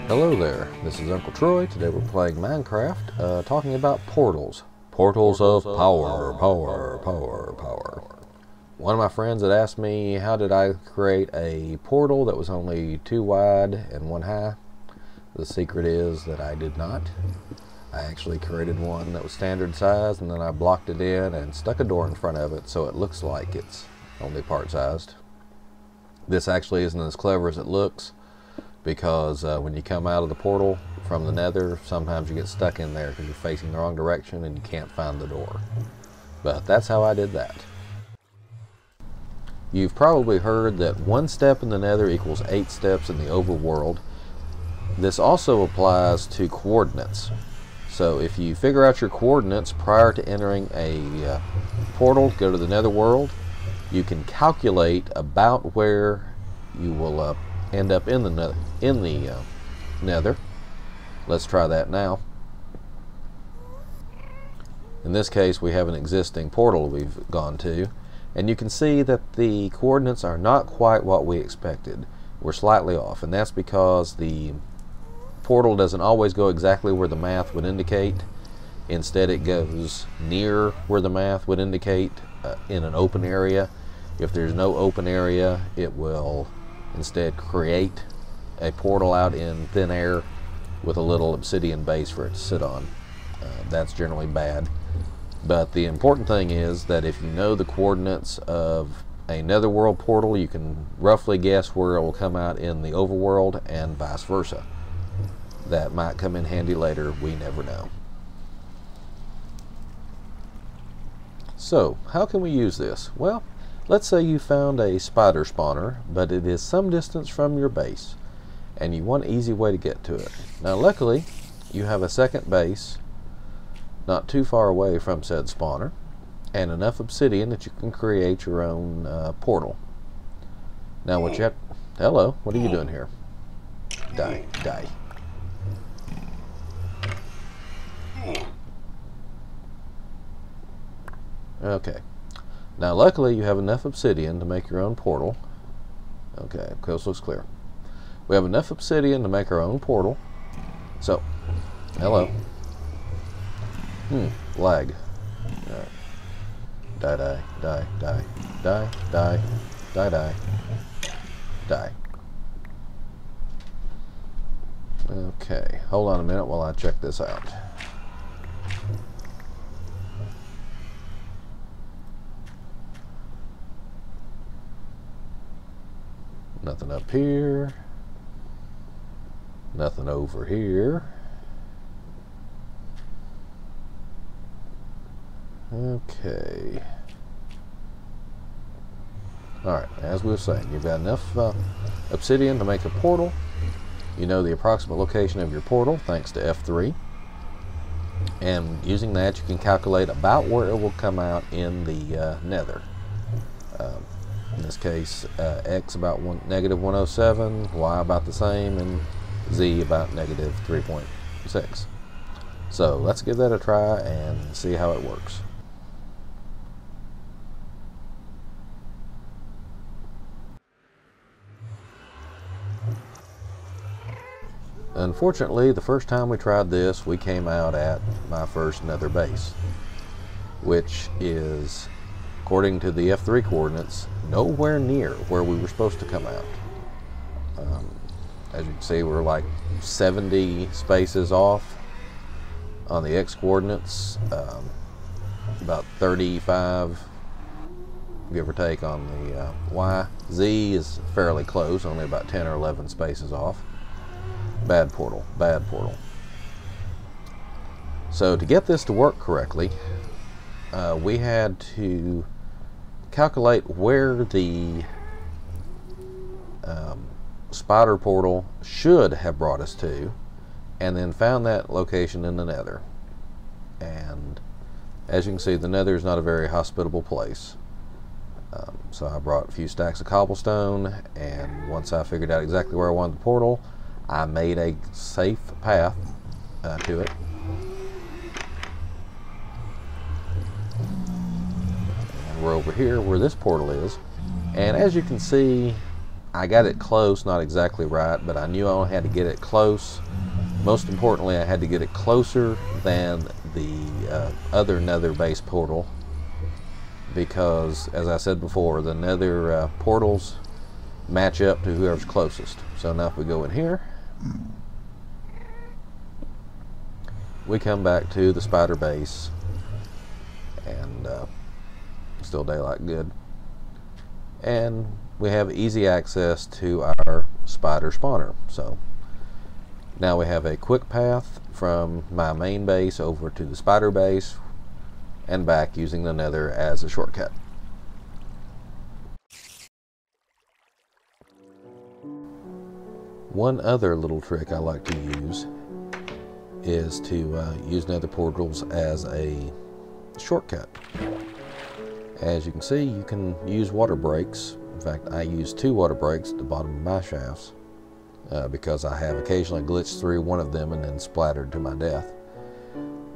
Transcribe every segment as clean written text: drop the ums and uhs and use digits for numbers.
Hello there, this is Uncle Troy. Today we're playing Minecraft, talking about portals. Portals of power. One of my friends had asked me how did I create a portal that was only 2 wide and 1 high. The secret is that I did not. I actually created one that was standard size, and then I blocked it in and stuck a door in front of it so it looks like it's only part sized. This actually isn't as clever as it looks, because when you come out of the portal from the nether, sometimes you get stuck in there because you're facing the wrong direction and you can't find the door. But that's how I did that. You've probably heard that 1 step in the nether equals 8 steps in the overworld. This also applies to coordinates. So if you figure out your coordinates prior to entering a portal to go to the netherworld, you can calculate about where you will end up in the nether. Let's try that now. In this case, we have an existing portal we've gone to, and you can see that the coordinates are not quite what we expected. We're slightly off, and that's because the portal doesn't always go exactly where the math would indicate. Instead, it goes near where the math would indicate in an open area. If there's no open area, it will instead create a portal out in thin air with a little obsidian base for it to sit on. That's generally bad. But the important thing is that if you know the coordinates of a netherworld portal, you can roughly guess where it will come out in the overworld and vice versa. That might come in handy later, we never know. So, how can we use this? Well, let's say you found a spider spawner, but it is some distance from your base, and you want an easy way to get to it. Now luckily, you have a second base not too far away from said spawner, and enough obsidian that you can create your own portal. Now what you have... Hello, what are you doing here? Die. Okay. Now luckily you have enough obsidian to make your own portal. Okay, coast looks clear. We have enough obsidian to make our own portal. So, hello. Lag. Alright. Die. Okay, hold on a minute while I check this out. Nothing up here. Nothing over here. Okay. Alright, as we were saying, you've got enough obsidian to make a portal. You know the approximate location of your portal thanks to F3. And using that, you can calculate about where it will come out in the nether. In this case, X about -107, Y about the same, and Z about -3.6. So let's give that a try and see how it works. Unfortunately, the first time we tried this, we came out at my first nether base, which is, according to the F3 coordinates, nowhere near where we were supposed to come out. As you can see, we're like 70 spaces off on the X coordinates, about 35 give or take on the Y. Z is fairly close, only about 10 or 11 spaces off. Bad portal. So to get this to work correctly, we had to calculate where the spider portal should have brought us to, and then found that location in the nether. And as you can see, the nether is not a very hospitable place. So I brought a few stacks of cobblestone, and once I figured out exactly where I wanted the portal, I made a safe path to it. And we're over here where this portal is, and as you can see, I got it close, not exactly right, but I knew I only had to get it close. Most importantly, I had to get it closer than the other nether base portal, because, as I said before, the nether portals match up to whoever's closest. So now if we go in here, we come back to the spider base, and still daylight good, and we have easy access to our spider spawner. So now we have a quick path from my main base over to the spider base and back, using the nether as a shortcut. One other little trick I like to use is to use nether portals as a shortcut. As you can see, you can use water breaks. In fact, I use 2 water breaks at the bottom of my shafts because I have occasionally glitched through one of them and then splattered to my death.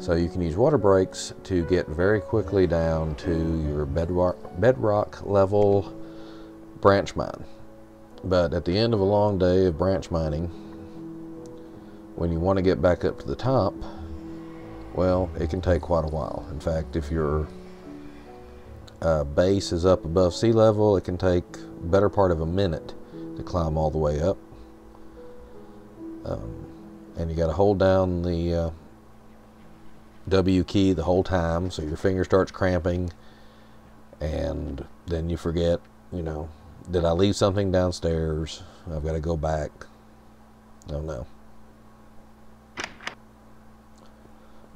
So you can use water breaks to get very quickly down to your bedrock level branch mine. But at the end of a long day of branch mining, when you want to get back up to the top, well, it can take quite a while. In fact, if your base is up above sea level, it can take the better part of a minute to climb all the way up. And you got to hold down the W key the whole time, so your finger starts cramping, and then you forget, you know, did I leave something downstairs? I've got to go back. Oh no.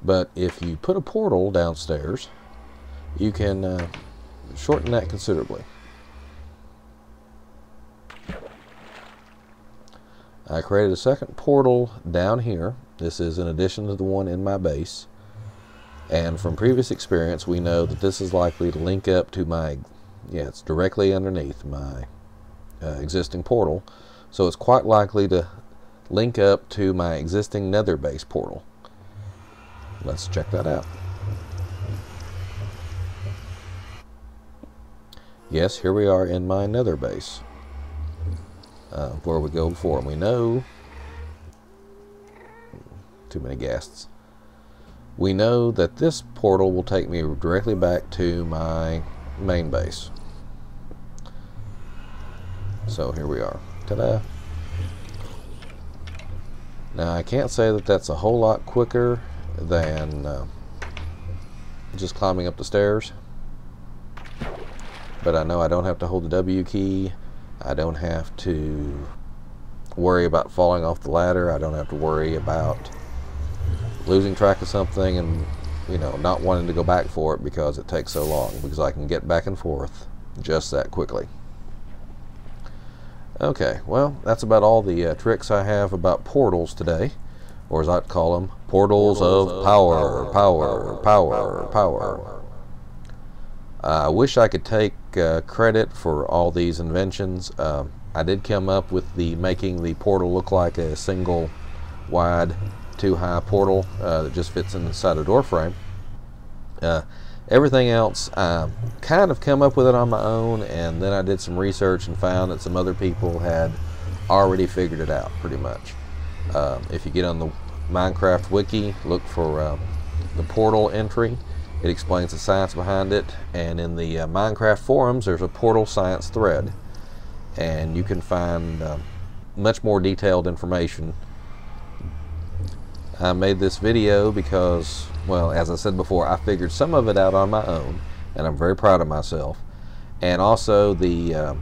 But if you put a portal downstairs, you can shorten that considerably. I created a second portal down here. This is in addition to the one in my base. And from previous experience, we know that this is likely to link up to my, it's directly underneath my existing portal. So it's quite likely to link up to my existing nether base portal. Let's check that out. Yes, here we are in my nether base, where we go before. And we know, too many guests. We know that this portal will take me directly back to my main base. So here we are. Ta-da! Now I can't say that that's a whole lot quicker than just climbing up the stairs, but I know I don't have to hold the W key. I don't have to worry about falling off the ladder. I don't have to worry about losing track of something and, you know, not wanting to go back for it because it takes so long, because I can get back and forth just that quickly. Okay, well, that's about all the tricks I have about portals today, or as I call them, portals of power. I wish I could take credit for all these inventions. I did come up with making the portal look like a single wide 2-high portal that just fits inside a door frame. Everything else, I kind of come up with it on my own, and then I did some research and found that some other people had already figured it out pretty much. If you get on the Minecraft wiki, look for the portal entry. It explains the science behind it, and in the Minecraft forums there's a portal science thread, and you can find much more detailed information. I made this video because, well, as I said before, I figured some of it out on my own, and I'm very proud of myself. And also the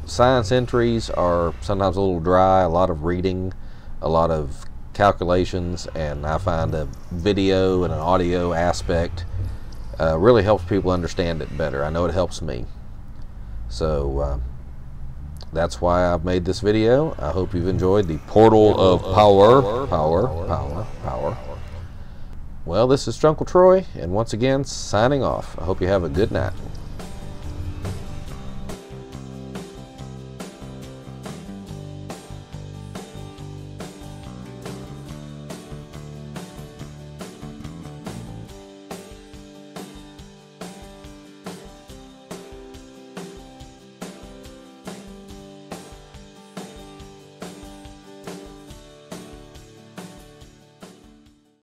science entries are sometimes a little dry, a lot of reading, a lot of calculations, and I find a video and an audio aspect really helps people understand it better. I know it helps me. So that's why I've made this video. I hope you've enjoyed the Portal of Power. Well, this is Strunkle Troy, and once again, signing off. I hope you have a good night.